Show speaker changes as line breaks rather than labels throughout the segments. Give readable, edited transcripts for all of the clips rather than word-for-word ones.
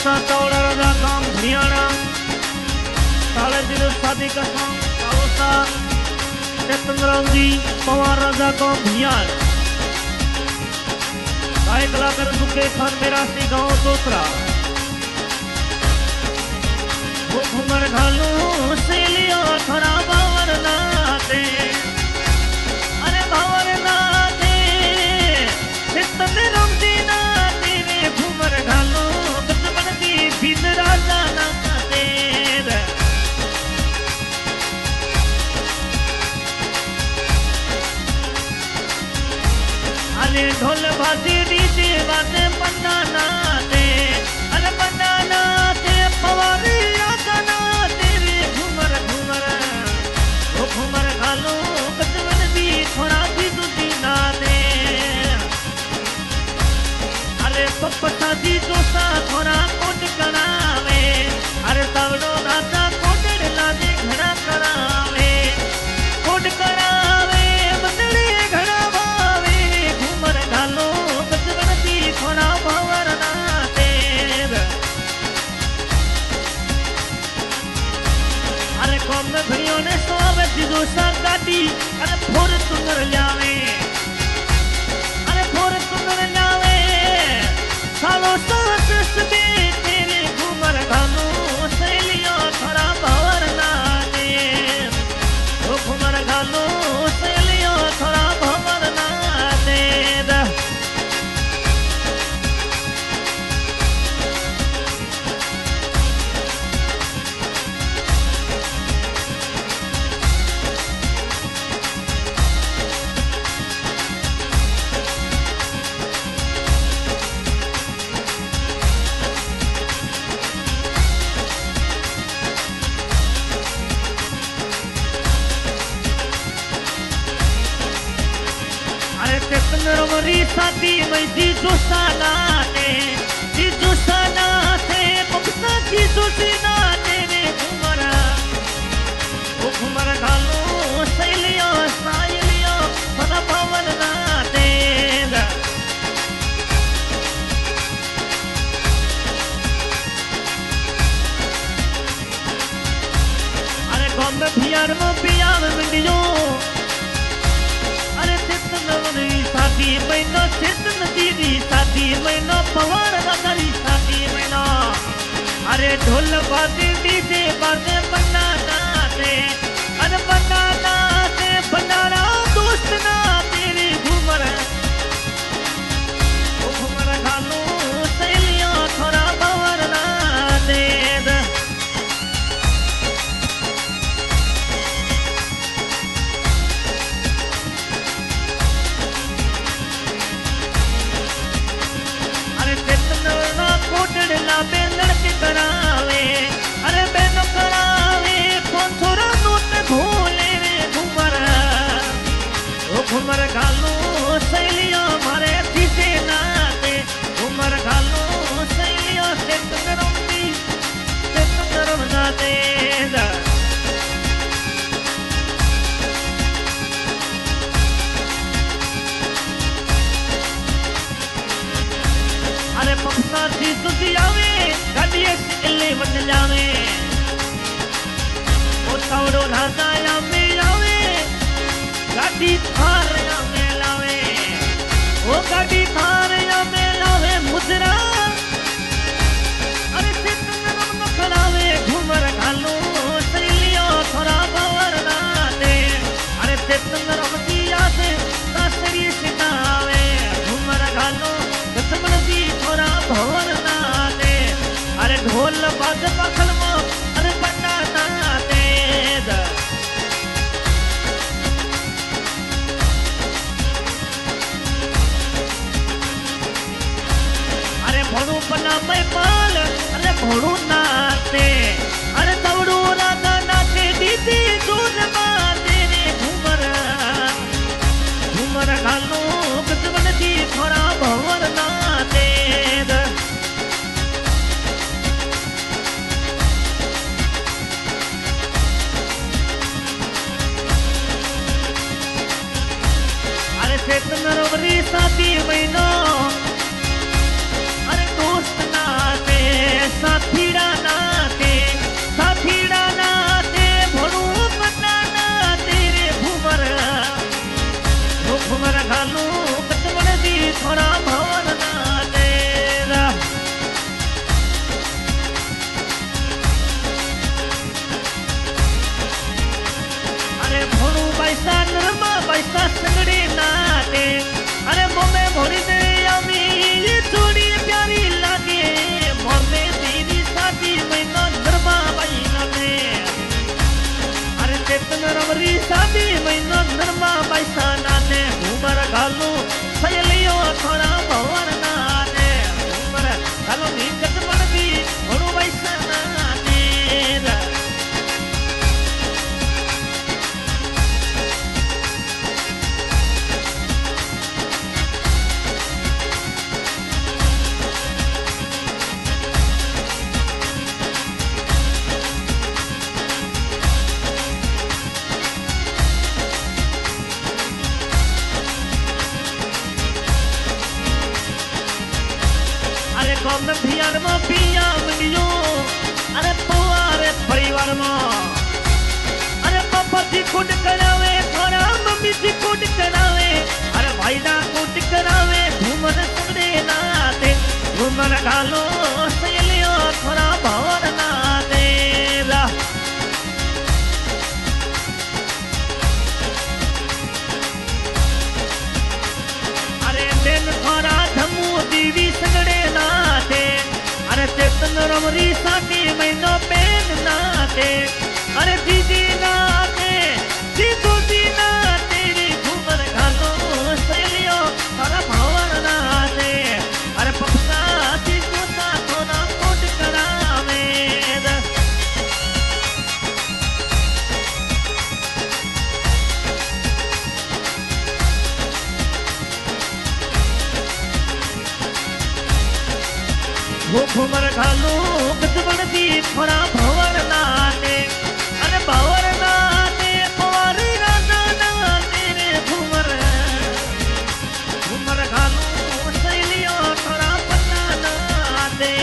सा चावड़ा राजा काम हरियाणा साले दिल शादी का सॉन्ग कालोसा चेतनराम जी पवार राजा काम भियान गाय कलाकार सुखे खान मेरा सी गाँव दूसरा वो घुमर घालू से लियो थोड़ा बावर नाते अरे बावर नाते चेतनराम जी नाते रे घुमर घालू बचपन दी बिन राजा नाते अरे ढोल बाजी डीजे बाजे बनाना दे अरे बनाना दे पवारी राजा तेरे घुमर घुमर वो घुमर घालो बचपन दी थोड़ा भी दूधी ना दे अरे पप्पा दी जोसा थोड़ा कोट करावे अरे तवड़ो राजा कोटड़ लाजे घड़ा करावे कोट करावे बदले घड़ा भावे घुमर घालो बचपन दी थोड़ा भवर ना देव अरे कौम में भरियों ने सोवे दिदो सा गाड़ी अरे फोर सुंदर लावे अरे फोर सुंदर लावे सालो सास में तेरे घुमर घालो सहेलियों थोड़ा भवर ना देव वो घुमर घालो सहेलियों थोड़ा भवर ना देव चेतनरमरी साथी मैं जीजो सानाते पपसा जीजो सीनाते रे घुमरा वो घुमर घालो सहेलियों सायलियों सदा भवन नाते अरे गाँव में बिहार मंडियो अरे चेतनरमरी साथी मैनो चेतन दीदी साथी मैनो पवार राजारी साथी मैनो अरे ढोल बाजे डीजे बाजे बनाना दे अरे बनाना दे बनाना दोस्त ना तेरे घुमर वो घुमर घालो सहेलियों थोड़ा भवर ना दे कोटड़ लाबे लड़के करावे अरे बेनो करावे कौन थोड़ा नोट भोले रे घुमर वो घुमर घालो सहेलियों मारे जीते नाते घुमर घालो सहेलियों चेतनरम नाते अरे पपसा थी तुझी आवे गाड़ी इले बन जावे ओ तावड़ो राजा आवे आवे गाड़ी थार आवे लावे ओ गाड़ी थार आवे लावे मुजरा अरे चेतनरम न करावे घुमर घालो सहेलियों थोड़ा भवर ना दे अरे चेतनरम जी आसे सासरी सितावे घुमर घालो बचपन दी थोड़ा भवर ना दे अरे ढोल बाज पखल मो अरे बन्ना ना दे अरे भोड़ू बना मैं पाल अरे भोड़ू नाते अरे दौड़ू राधा नाते दीदी दूध माते रे घुमर घुमर घालो बचपन दी थोड़ा भवर ना दे घूमर घालो सहेलियों थोड़ा भवर ना देला अरे दिन थोड़ा धमू दीवी सगड़े नाते अरे चेतन रमरी साटी महीनो पेन नाते अरे दीदी नाते दीदू दी नाते घूमर घालो सहेलियों थोड़ा भवर ना दे अरे पप्पा दीदू सा थोड़ा कोट करावे वो घूमर घालो गजबन दी थोड़ा भवर नाते अरे भवर नाते कुंवारी राजा नाते रे घूमर घूमर घालो सहेलियों थोड़ा पन्ना नाते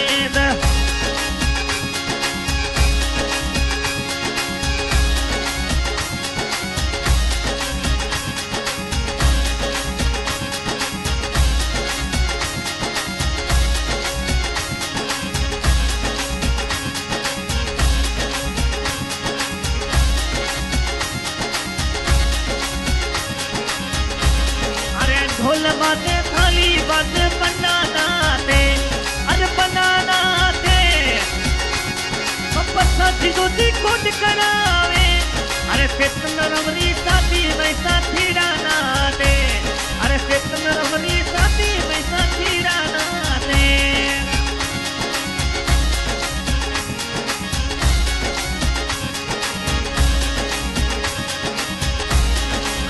ढोल बाते थाली बज बनाना दे अरे बनाना दे पप्पा दीदी कोट करावे अरे चेतन रमरी साथी वैसा थीराना दे अरे चेतन रमरी साथी वैसा थीराना दे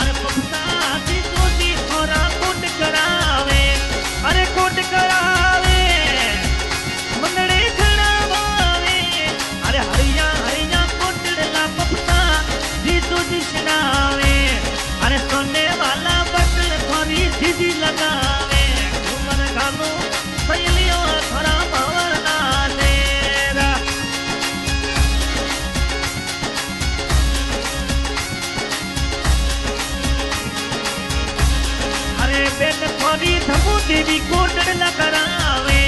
अरे पप्पा दीदी थोड़ा करावे अरे कोट करावे मंगड़े खड़ावे अरे हरिया हरिया कोटड़ा पप्पा जीतू जी सुनावे अरे सोने वाला बटन थोड़ी दीदी लगावे घूमर घालो सहेलियों थोड़ा भवर ना देरा अरे बेन थोड़ी धमू देवी कोट न करावे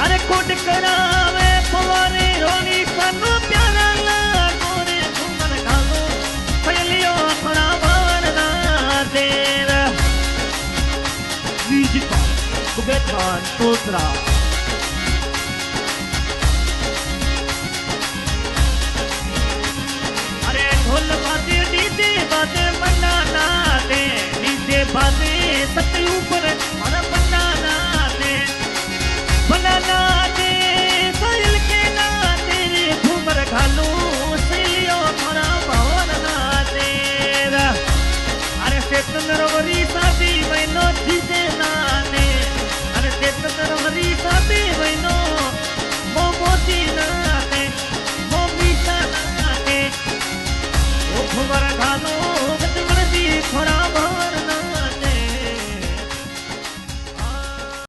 अरे कोट करावे कुंवारी रोनी सनु प्यारा लागो रे घूमर घालो सहेलियों थोड़ा भवर ना देरा म्यूजिक कुबेर खान तोतरा